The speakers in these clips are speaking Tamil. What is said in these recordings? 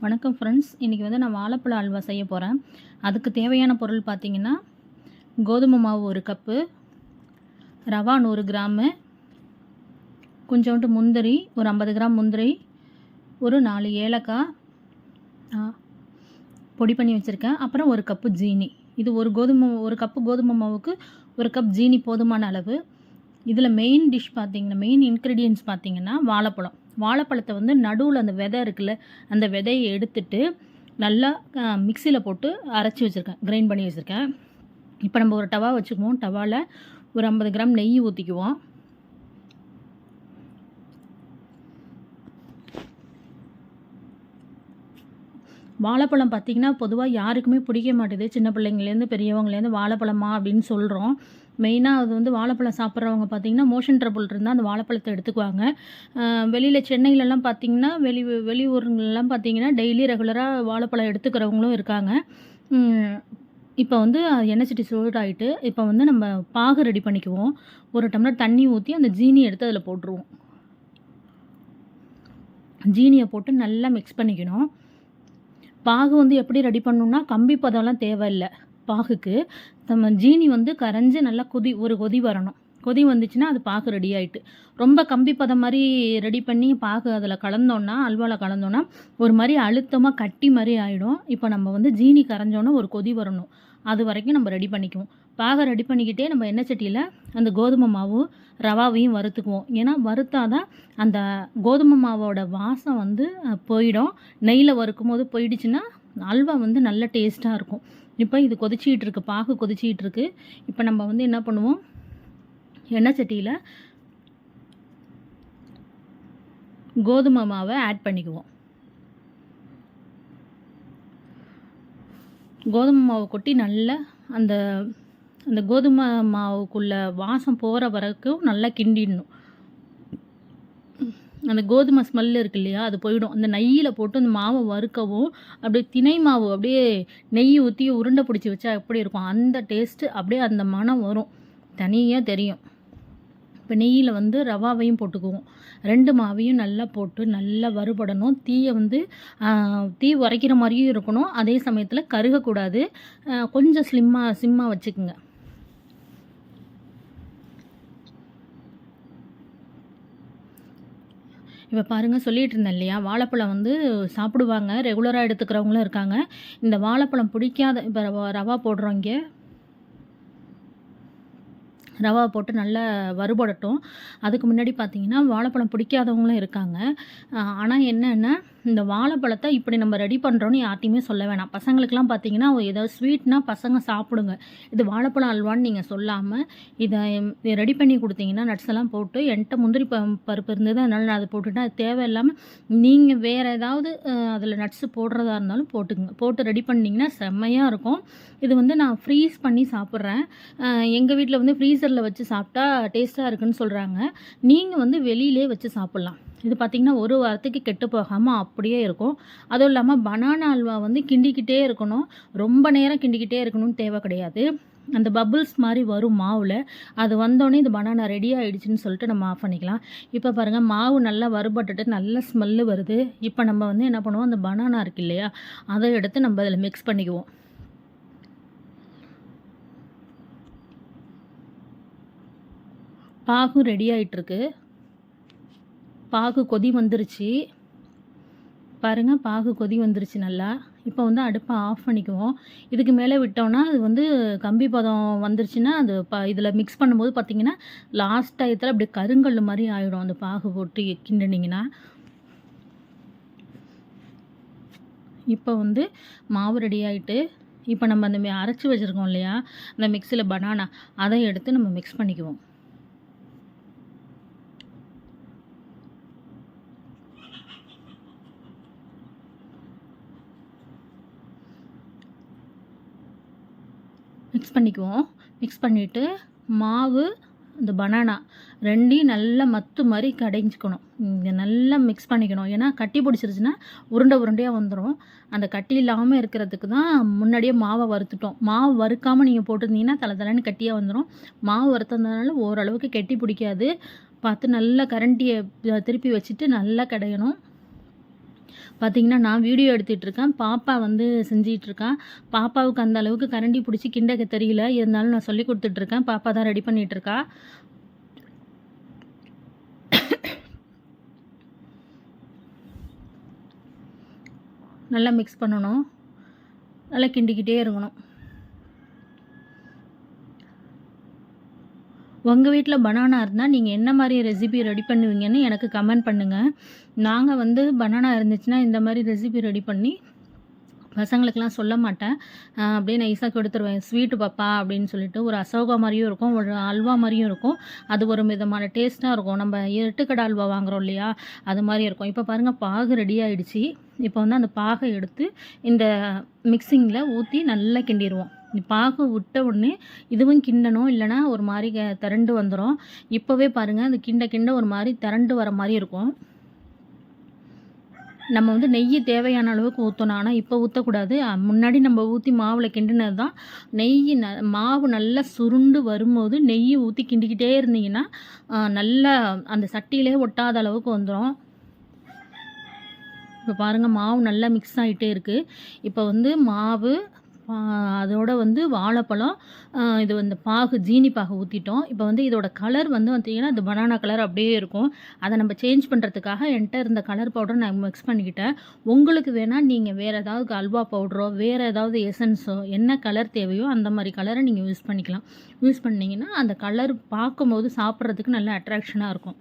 வணக்கம் ஃப்ரெண்ட்ஸ். இன்றைக்கி வந்து நான் வாழைப்பழ அல்வா செய்ய போகிறேன். அதுக்கு தேவையான பொருள் பார்த்திங்கன்னா, கோதுமை மாவு 1 கப்பு, ரவா 100 கிராமு, கொஞ்சோண்டு முந்திரி ஒரு 50 கிராம் முந்திரி, ஒரு 4 ஏலக்காய் பொடி பண்ணி வச்சுருக்கேன். அப்புறம் 1 கப்பு ஜீனி. இது ஒரு கப்பு கோதுமை மாவுக்கு 1 கப் ஜீனி போதுமான அளவு. இதில் மெயின் இன்க்ரீடியன்ட்ஸ் பார்த்திங்கன்னா வாழைப்பழத்தை வந்து நடுவில் அந்த விதை இருக்குல்ல, அந்த விதையை எடுத்துட்டு நல்லா மிக்சியில் போட்டு அரைச்சி வச்சுருக்கேன், கிரைண்ட் பண்ணி வச்சுருக்கேன். இப்போ நம்ம ஒரு டவா வச்சுக்குவோம். டவாவில் ஒரு 50 கிராம் நெய் ஊற்றிக்குவோம். வாழைப்பழம் பார்த்திங்கன்னா பொதுவாக யாருக்குமே பிடிக்க மாட்டேது. சின்ன பிள்ளைங்கலேருந்து பெரியவங்கலேருந்து வாழைப்பழமா அப்படின்னு சொல்கிறோம். மெயினாக அது வந்து வாழைப்பழம் சாப்பிட்றவங்க பார்த்திங்கன்னா மோஷன் ட்ரபுள் இருந்தால் அந்த வாழைப்பழத்தை எடுத்துக்குவாங்க. வெளியில் சென்னையிலலாம் பார்த்திங்கன்னா வெளியூருங்கள்லாம் பார்த்திங்கன்னா டெய்லி ரெகுலராக வாழைப்பழம் எடுத்துக்கிறவங்களும் இருக்காங்க. இப்போ வந்து எண்ணெய் சட்டி சூடாகிட்டு இப்போ வந்து நம்ம பாகு ரெடி பண்ணிக்குவோம். 1 டம்ளர் தண்ணி ஊற்றி அந்த ஜீனி எடுத்து அதில் போட்டுருவோம். ஜீனியை போட்டு நல்லா மிக்ஸ் பண்ணிக்கணும். பாகு வந்து எப்படி ரெடி பண்ணணும்னா, கம்பி பதம்லாம் தேவையில்லை. பாகுக்கு நம்ம ஜீனி வந்து கரைஞ்சி நல்லா ஒரு கொதி வரணும். கொதி வந்துச்சுன்னா அது பாகு ரெடி ஆகிட்டு. ரொம்ப கம்பி பதம் மாதிரி ரெடி பண்ணி பாகு அதில் அல்வாவில் கலந்தோன்னா ஒரு மாதிரி அழுத்தமாக கட்டி மாதிரி ஆகிடும். இப்போ நம்ம வந்து ஜீனி கரைஞ்சோன்னா ஒரு கொதி வரணும். அது வரைக்கும் நம்ம ரெடி பண்ணிக்குவோம். பாகை ரெடி பண்ணிக்கிட்டே நம்ம எண்ணெய் சட்டியில் அந்த கோதுமை மாவு ரவாவையும் வறுத்துக்குவோம். ஏன்னா வறுத்தாதான் அந்த கோதுமை மாவோட வாசம் வந்து போயிடும். நெய்யில் வறுக்கும் போது போயிடுச்சுன்னா அல்வா வந்து நல்ல டேஸ்ட்டாக இருக்கும். இப்போ இது கொதிச்சிக்கிட்டு இருக்குது, பாகு கொதிச்சிக்கிட்டு இருக்குது. இப்போ நம்ம வந்து என்ன பண்ணுவோம், எண்ணெய் சட்டியில் கோதுமை மாவை ஆட் பண்ணிக்குவோம். கோதுமை மாவை கொட்டி நல்லா அந்த அந்த கோதுமை மாவுக்குள்ள வாசம் போகிற வரைக்கும் நல்லா கிண்டிடணும். அந்த கோதுமை ஸ்மெல் இருக்கு இல்லையா, அது போயிடும். அந்த நெய்யில் போட்டு அந்த மாவை வறுக்கவும் அப்படியே திணை மாவு அப்படியே நெய் ஊற்றி உருண்டை பிடிச்சி வச்சா எப்படி இருக்கும் அந்த டேஸ்ட்டு, அப்படியே அந்த மணம் வரும், தனியாக தெரியும். இப்போ நெய்யில் வந்து ரவாவையும் போட்டுக்குவோம். 2 மாவையும் நல்லா போட்டு நல்லா வறுபடணும். தீ உரைக்கிற மாதிரியும் இருக்கணும், அதே சமயத்தில் கருகக்கூடாது. கொஞ்சம் சிம்மாக வச்சுக்குங்க. இப்போ பாருங்கள், சொல்லிகிட்டு இருந்தேன் இல்லையா, வாழைப்பழம் வந்து சாப்பிடுவாங்க, ரெகுலராக எடுத்துக்கிறவங்களும் இருக்காங்க. இந்த வாழைப்பழம் பிடிக்காத இப்போ ரவா போடுறோம். இங்கே ரவா போட்டு நல்லா வறுபடட்டும். அதுக்கு முன்னாடி பார்த்திங்கன்னா வாழைப்பழம் பிடிக்காதவங்களும் இருக்காங்க. ஆனால் என்னென்னா, இந்த வாழைப்பழத்தை இப்படி நம்ம ரெடி பண்ணுறோன்னு யார்ட்டையுமே சொல்ல வேணாம். பசங்களுக்கெலாம் பார்த்திங்கன்னா ஏதாவது ஸ்வீட்னா பசங்க சாப்பிடுங்க. இது வாழைப்பழம் அல்வான்னு நீங்கள் சொல்லாமல் இதை ரெடி பண்ணி கொடுத்தீங்கன்னா, நட்ஸ் எல்லாம் போட்டு, என்கிட்ட முந்திரி பருப்பு இருந்தது அதனால் நான் அதை போட்டுட்டேன். அது தேவையில்லாமல் நீங்கள் வேறு ஏதாவது அதில் நட்ஸு போடுறதா இருந்தாலும் போட்டு ரெடி பண்ணிங்கன்னா செம்மையாக இருக்கும். இது வந்து நான் ஃப்ரீஸ் பண்ணி சாப்பிட்றேன். எங்கள் வீட்டில் வந்து ஃப்ரீசரில் வச்சு சாப்பிட்டா டேஸ்ட்டாக இருக்குன்னு சொல்கிறாங்க. நீங்கள் வந்து வெளியிலே வச்சு சாப்பிட்லாம். இது பார்த்திங்கன்னா 1 வாரத்துக்கு கெட்டு போகாமல் அப்படியே இருக்கும். அதுவும் இல்லாமல் பனானா அல்வா வந்து கிண்டிக்கிட்டே இருக்கணும், ரொம்ப நேரம் கிண்டிக்கிட்டே இருக்கணும்னு தேவை கிடையாது. அந்த பபுள்ஸ் மாதிரி வரும் மாவில், அது வந்தோடனே இது பனானா ரெடி ஆகிடுச்சின்னு சொல்லிட்டு நம்ம ஆஃப் பண்ணிக்கலாம். இப்போ பாருங்கள், மாவு நல்லா வறுபட்டுட்டு நல்ல ஸ்மெல்லு வருது. இப்போ நம்ம வந்து என்ன பண்ணுவோம், அந்த பனானா இருக்கு இல்லையா, அதை எடுத்து நம்ம அதில் மிக்ஸ் பண்ணிக்குவோம். பாகும் ரெடி ஆகிட்டுருக்கு. பாகு கொதி வந்துருச்சு பாருங்கள், பாகு கொதி வந்துருச்சு நல்லா. இப்போ வந்து அடுப்பை ஆஃப் பண்ணிக்குவோம். இதுக்கு மேலே விட்டோன்னா அது வந்து கம்பி பதம் வந்துருச்சுன்னா அது இதில் மிக்ஸ் பண்ணும்போது பார்த்திங்கன்னா லாஸ்ட் டயத்தில் அப்படியே கருங்கல் மாதிரி ஆகிடும். அந்த பாகு போட்டு கிண்டினீங்கன்னா. இப்போ வந்து மாவு ரெடி ஆகிட்டு, இப்போ நம்ம அந்த அரைச்சி வச்சுருக்கோம் இல்லையா, அந்த மிக்ஸியில் பனானா, அதை எடுத்து நம்ம மிக்ஸ் பண்ணிக்குவோம். மிக்ஸ் பண்ணிவிட்டு மாவு இந்த பனானா 2யும் நல்லா மத்து மாதிரி கடைஞ்சிக்கணும். நல்லா மிக்ஸ் பண்ணிக்கணும். ஏன்னா கட்டி பிடிச்சிருச்சுன்னா உருண்டையாக வந்துடும். அந்த கட்டி இல்லாமல் இருக்கிறதுக்கு தான் முன்னாடியே மாவை வறுத்துட்டோம். மாவு வறுக்காமல் நீங்கள் போட்டிருந்தீங்கன்னா தலைன்னு கட்டியாக வந்துடும். மாவு வறுத்ததுனால ஓரளவுக்கு கெட்டி பிடிக்காது. பார்த்து நல்லா கரண்டியை திருப்பி வச்சுட்டு நல்லா கடையணும். பார்த்தீங்கன்னா, நான் வீடியோ எடுத்துட்டு இருக்கேன். பாப்பா வந்து செஞ்சிட்டு இருக்கா. பாப்பாவுக்கு அந்த அளவுக்கு கரண்டி பிடிச்சி கிண்ட தெரியல. இருந்தாலும் நான் சொல்லிக் குடுத்துட்ருக்கேன். பாப்பா தான் ரெடி பண்ணிட்டு இருக்கா. நல்லா மிக்ஸ் பண்ணணும். நல்லா கிண்டிக்கிட்டே இருக்கணும். உங்க வீட்ல பனானா இருந்தா, நீங்க என்ன மாரி ரெசிபி ரெடி பண்ணுவீங்கன்னு எனக்கு கமெண்ட் பண்ணுங்க. நாங்க வந்து பனானா இருந்துச்சுன்னா, இந்த மாரி ரெசிபி ரெடி பண்ணி பசங்களுக்கெல்லாம் சொல்ல மாட்டேன். அப்படியே நைஸா கொடுத்துருவேன். "ஸ்வீட்டு பாப்பா" அப்படின்னு சொல்லிட்டு. ஒரு அசோகா மாரியும் இருக்கும், ஒரு அல்வா மாரியும் இருக்கும். அது ஒரு விதமான டேஸ்ட்டா இருக்கும். நம்ம எட்டுக்கடை அல்வா வாங்குறோம் இல்லையா? அது மாரி இருக்கும். இப்போ பாருங்க பாகு ரெடி ஆயிடுச்சு. இப்போ வந்து அந்த பாக எடுத்து இந்த மிக்ஸிங்கில ஊத்தி நல்லா கிண்டிருவோம். பாகு விட்ட உடனே இதுவும் கிண்டணும். இல்லைன்னா ஒரு மாரி திரண்டு வந்துரும். இப்போவே பாருங்க அது கிண்ட கிண்ட ஒரு மாரி திரண்டு வர மாரி இருக்கும். நம்ம வந்து நெய் தேவையான அளவுக்கு ஊற்றணும். ஆனால் இப்போ ஊற்றக்கூடாது. முன்னாடி நம்ம ஊற்றி மாவில் கிண்டினது தான். மாவு நல்லா சுருண்டு வரும்போது நெய் ஊற்றி கிண்டிக்கிட்டே இருந்தீங்கன்னா நல்லா அந்த சட்டியிலே ஒட்டாத அளவுக்கு வந்துடும். இப்போ பாருங்கள் மாவு நல்லா மிக்ஸ் ஆகிட்டே இருக்குது. இப்போ வந்து மாவு அதோட வந்து வாழைப்பழம், இது வந்து பாகு ஜீனி பாகு ஊற்றிட்டோம். இப்போ வந்து இதோட கலர் வந்து பார்த்தீங்கன்னா இந்த பனானா கலர் அப்படியே இருக்கும். அதை நம்ம சேஞ்ச் பண்ணுறதுக்காக என்கிட்ட இருந்த கலர் பவுடர் நான் மிக்ஸ் பண்ணிக்கிட்டேன். உங்களுக்கு வேணால் நீங்கள் வேறு ஏதாவது அல்வா பவுடரோ வேறு ஏதாவது எசன்ஸோ என்ன கலர் தேவையோ அந்த மாதிரி கலரை நீங்கள் யூஸ் பண்ணிக்கலாம். யூஸ் பண்ணிங்கன்னா அந்த கலர் பார்க்கும்போது சாப்பிட்றதுக்கு நல்ல அட்ராக்ஷனாக இருக்கும்.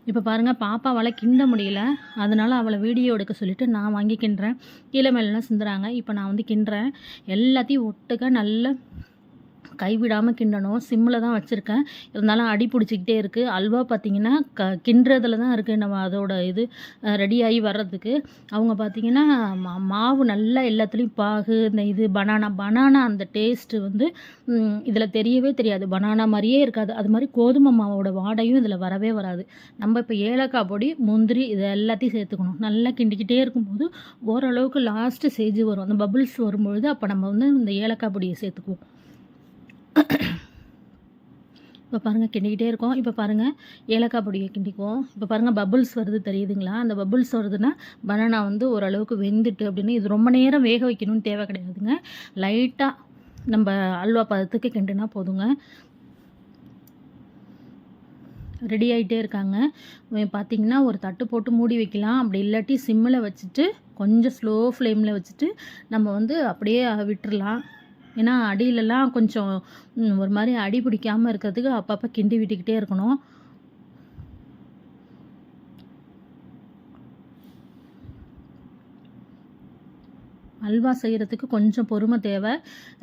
இப்போ பாருங்கள் பாப்பாவால் கிண்ட முடியல. அதனால் அவளை வீடியோ எடுக்க சொல்லிவிட்டு நான் வாங்கி கிண்டுறேன். கீழே மேலெலாம் சிந்துறாங்க. இப்போ நான் வந்து கிண்டுறேன். எல்லாத்தையும் ஒட்டுக்க நல்லா கைவிடாமல் கிண்டணும். சிம்மில் தான் வச்சுருக்கேன். இருந்தாலும் அடி பிடிச்சிக்கிட்டே இருக்குது. அல்வா பார்த்திங்கன்னா கிண்டுறதுல தான் இருக்குது நம்ம அதோட இது ரெடியாகி வர்றதுக்கு. அவங்க பார்த்திங்கன்னா மாவு நல்லா எல்லாத்துலேயும் பாகு இந்த இது பனானா அந்த டேஸ்ட்டு வந்து இதில் தெரியவே தெரியாது. பனானா மாதிரியே இருக்காது. அது மாதிரி கோதுமை மாவோட வாடையும் இதில் வரவே வராது. நம்ம இப்போ ஏலக்காய் பொடி, முந்திரி இது எல்லாத்தையும் சேர்த்துக்கணும். நல்லா கிண்டிக்கிட்டே இருக்கும்போது ஓரளவுக்கு லாஸ்ட்டு ஸ்டேஜ் வரும். அந்த பபுள்ஸ் வரும்பொழுது அப்போ நம்ம வந்து இந்த ஏலக்காய் பொடியை சேர்த்துக்குவோம். இப்போ பாருங்கள் கிண்டிக்கிட்டே இருக்கோம். இப்போ பாருங்கள் ஏலக்காய் பொடியை கிண்டிக்குவோம். இப்போ பாருங்கள் பபுள்ஸ் வருது தெரியுதுங்களா? அந்த பபுள்ஸ் வருதுன்னா பனானா வந்து ஓரளவுக்கு வெந்துட்டு அப்படின்னு. இது ரொம்ப நேரம் வேக வைக்கணும்னு தேவை கிடையாதுங்க. லைட்டாக நம்ம அல்வா பதத்துக்கு கிண்டுனா போதுங்க. ரெடி ஆகிட்டே இருக்காங்க. பார்த்திங்கன்னா ஒரு தட்டு போட்டு மூடி வைக்கலாம். அப்படி இல்லாட்டி சிம்மில் வச்சுட்டு கொஞ்சம் ஸ்லோ ஃப்ளேமில் வச்சுட்டு நம்ம வந்து அப்படியே விட்டுறலாம். ஏன்னா அடியிலலாம் கொஞ்சம் ஒரு மாதிரி அடி பிடிக்காமல் இருக்கிறதுக்கு அப்பப்போ கிண்டி விட்டுக்கிட்டே இருக்கணும். அல்வா செய்கிறதுக்கு கொஞ்சம் பொறுமை தேவை.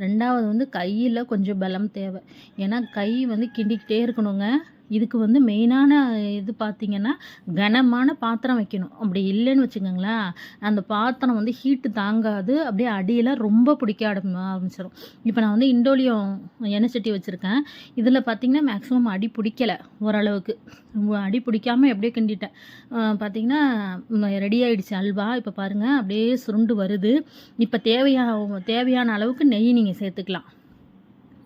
2வது வந்து கையில் கொஞ்சம் பலம் தேவை. ஏன்னா கை வந்து கிண்டிக்கிட்டே இருக்கணுங்க. இதுக்கு வந்து மெயினான இது பார்த்திங்கன்னா கனமான பாத்திரம் வைக்கணும். அப்படி இல்லைன்னு வச்சுக்கோங்களேன் அந்த பாத்திரம் வந்து ஹீட்டு தாங்காது. அப்படியே அடியில் ரொம்ப பிடிக்க ஆரம்பிச்சிடும். இப்போ நான் வந்து இண்டோலியம் எண்ணெய் சட்டி வச்சுருக்கேன். இதில் பார்த்திங்கன்னா மேக்ஸிமம் அடி பிடிக்கலை. ஓரளவுக்கு அடி பிடிக்காமல் எப்படியே கிண்டிட்டேன். பார்த்திங்கன்னா ரெடி ஆகிடுச்சு அல்வா. இப்போ பாருங்கள் அப்படியே சுருண்டு வருது. இப்போ தேவையான அளவுக்கு நெய் நீங்கள் சேர்த்துக்கலாம்.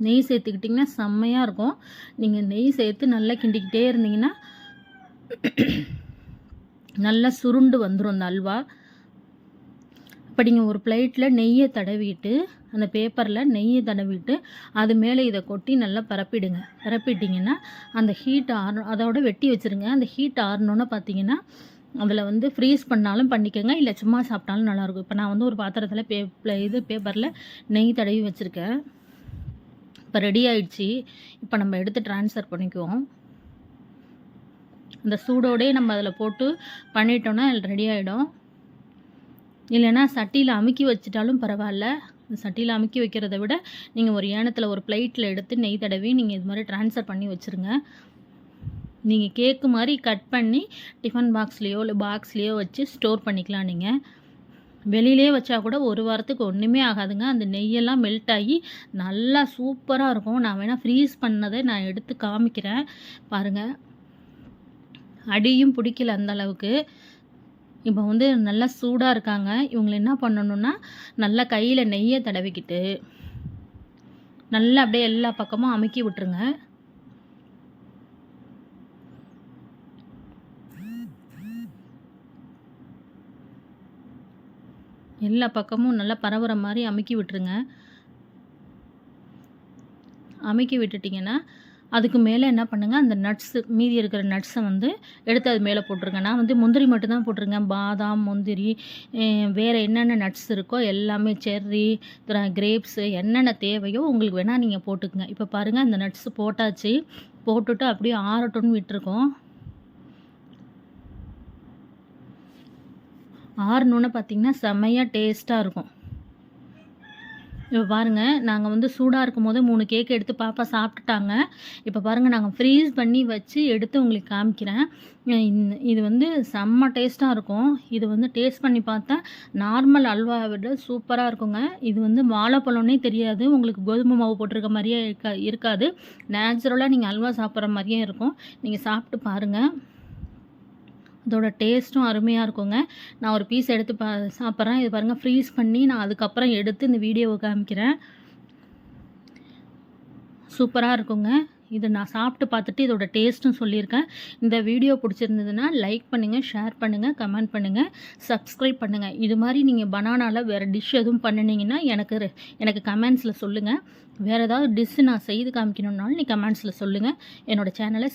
நெய் சேர்த்துக்கிட்டிங்கன்னா செம்மையாக இருக்கும். நீங்கள் நெய் சேர்த்து நல்லா கிண்டிக்கிட்டே இருந்தீங்கன்னா நல்லா சுருண்டு வந்துடும் அந்த அல்வா. இப்போ நீங்கள் ஒரு பிளேட்டில் நெய்யை தடவிட்டு அந்த பேப்பரில் நெய்யை தடவிட்டு அது மேலே இதை கொட்டி நல்லா பரப்பிடுங்க. பரப்பிட்டிங்கன்னா அந்த ஹீட் அதோட வெட்டி வச்சுருங்க. அந்த ஹீட் ஆறணுன்னு பார்த்தீங்கன்னா அதில் வந்து ஃப்ரீஸ் பண்ணாலும் பண்ணிக்கோங்க. இல்லை சும்மா சாப்பிட்டாலும் நல்லாயிருக்கும். இப்போ நான் வந்து ஒரு பாத்திரத்தில் பேப்பரில் நெய் தடவி வச்சுருக்கேன். இப்போ ரெடி ஆகிடுச்சி. இப்போ நம்ம எடுத்து ட்ரான்ஸ்ஃபர் பண்ணிக்குவோம். அந்த சூடோடே நம்ம அதில் போட்டு பண்ணிட்டோன்னா ரெடி ஆகிடும். இல்லைன்னா சட்டியில் அமுக்கி வச்சுட்டாலும் பரவாயில்ல. சட்டியில் அமுக்கி வைக்கிறத விட நீங்கள் ஒரு ஏனத்தில் ஒரு பிளேட்டில் எடுத்து நெய் தடவி நீங்கள் இது மாதிரி ட்ரான்ஸ்ஃபர் பண்ணி வச்சுருங்க. நீங்கள் கேக்கு மாதிரி கட் பண்ணி டிஃபன் பாக்ஸ்லேயோ இல்லை பாக்ஸ்லேயோ வச்சு ஸ்டோர் பண்ணிக்கலாம். நீங்கள் வெளியிலே வச்சா கூட ஒரு வாரத்துக்கு ஒன்றுமே ஆகாதுங்க. அந்த நெய்யெல்லாம் மெல்ட் ஆகி நல்லா சூப்பராக இருக்கும். நான் வேணால் ஃப்ரீஸ் பண்ணதை நான் எடுத்து காமிக்கிறேன் பாருங்கள். அடியும் பிடிக்கல அந்த அளவுக்கு. இப்போ வந்து நல்லா சூடாக இருக்காங்க. இவங்களை என்ன பண்ணணுன்னா நல்லா கையில் நெய்யை தடவிக்கிட்டு நல்லா அப்படியே எல்லா பக்கமும் அமுக்கி விட்டுருங்க. எல்லா பக்கமும் நல்லா பரவுற மாரி அமுக்கி விட்டுருங்க. அமுக்கி விட்டுட்டிங்கன்னா, அதுக்கு மேலே என்ன பண்ணுங்க, அந்த நட்ஸு மீதி இருக்கிற நட்ஸை வந்து எடுத்து அது மேலே போட்டுருங்க. நான் வந்து முந்திரி மட்டும் தான் போட்டிருக்கேன். பாதாம், முந்திரி, வேறு என்னென்ன நட்ஸ் இருக்கோ எல்லாமே, செர்ரி, கிரேப்ஸு என்னென்ன தேவையோ உங்களுக்கு வேணால் நீங்கள் போட்டுக்கங்க. இப்போ பாருங்கள், அந்த நட்ஸு போட்டாச்சு. போட்டுட்டு அப்படியே ஆறட்டும்னு விட்டுருக்கோம். ஆறுனோன்னே பார்த்தீங்கன்னா செம்மையாக டேஸ்ட்டாக இருக்கும். இப்போ பாருங்கள், நாங்கள் வந்து சூடாக இருக்கும்போது 3 கேக் எடுத்து பாப்பா சாப்பிட்டுட்டாங்க. இப்போ பாருங்கள், நாங்கள் ஃப்ரீஸ் பண்ணி வச்சு எடுத்து உங்களுக்கு காமிக்கிறேன். இது வந்து செம்ம டேஸ்ட்டாக இருக்கும். இது வந்து டேஸ்ட் பண்ணி பார்த்தா நார்மல் அல்வாவை விட சூப்பராக இருக்குங்க. இது வந்து வாழைப்பழம்னே தெரியாது. உங்களுக்கு கோதுமை மாவு போட்டிருக்க மாதிரியே இருக்காது. நேச்சுரலாக நீங்கள் அல்வா சாப்பிட்ற மாதிரியே இருக்கும். நீங்கள் சாப்பிட்டு பாருங்கள். அதோட டேஸ்ட்டும் அருமையாக இருக்குங்க. நான் ஒரு பீஸ் எடுத்து சாப்பிட்றேன். இது பாருங்கள், ஃப்ரீஸ் பண்ணி நான் அதுக்கப்புறம் எடுத்து இந்த வீடியோவை காமிக்கிறேன். சூப்பராக இருக்குங்க. இதை நான் சாப்பிட்டு பார்த்துட்டு இதோட டேஸ்ட்டும் சொல்லியிருக்கேன். இந்த வீடியோ பிடிச்சிருந்ததுன்னா லைக் பண்ணுங்கள், ஷேர் பண்ணுங்கள், கமெண்ட் பண்ணுங்கள், சப்ஸ்கிரைப் பண்ணுங்கள். இது மாதிரி நீங்கள் பனானாவில் வேறு டிஷ் எதுவும் பண்ணினீங்கன்னா எனக்கு கமெண்ட்ஸில் சொல்லுங்கள். வேறு ஏதாவது டிஷ்ஷு நான் செய்து காமிக்கணுன்னாலும் கமெண்ட்ஸில் சொல்லுங்கள். என்னோடய சேனலை